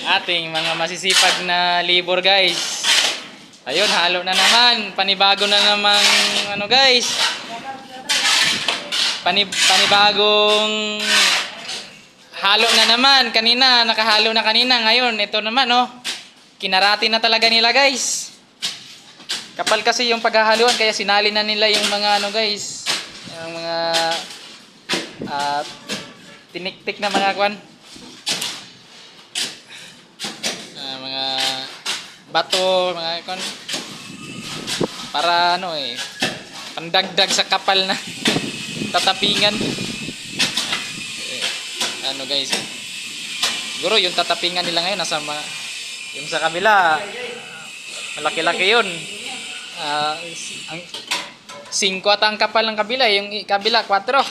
ating mga masisipag na libor guys. Ayun, halo na naman. Panibago na namang ano guys. Panibagong halo na naman. Kanina, nakahalo na kanina. Ngayon, ito naman oh. Kinarati na talaga nila guys. Kapal kasi yung paghahaluan kaya sinali na nila yung mga ano guys. Yung mga tiniktik na mga kwan. Mga bato, mga kwan. Para ano pandagdag sa kapal na tatapingan. Ano guys. Siguro yung tatapingan nila ngayon nasa yung sa kabila malaki-laki yun. Ang 5 at ang kapal ng kabila, yung kabila 4.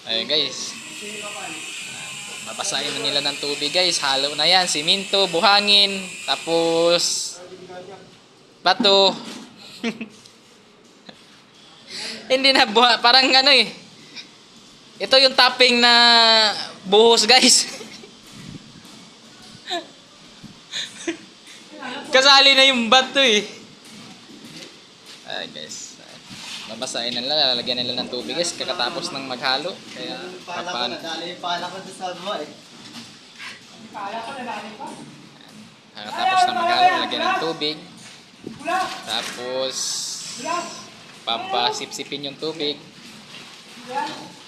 Ayun guys. Mapasain na nila ng tubig guys. Halo na yan. Siminto, buhangin, tapos bato. Hindi na parang ano ito yung topping na buhos guys. Kasali na yung bato Ay guys. Babasahin na nila, lalagyan nila ng tubig guys kakatapos ng maghalo. Kaya paano? Kakatapos ng maghalo, lalagyan ng tubig. Tapos papasipsipin yung tubig.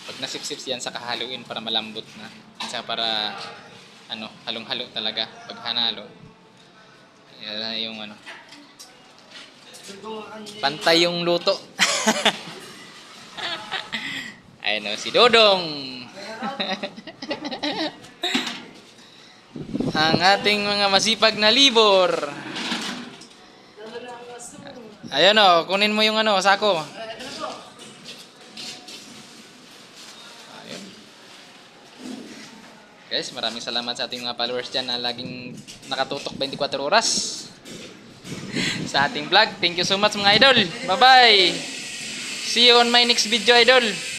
Pag nasipsip yan, saka haluin para malambot na. Saka para halong-halo talaga pag hanalo. Yan yung pantay yung luto. Ayun si Dodong. Ang ating mga masipag na libor. Ayun kunin mo yung sako. Ayun. Guys, maraming salamat sa ating mga followers dyan na laging nakatutok 24 oras sa ating vlog. Thank you so much mga idol. Bye bye. See you on my next video idol.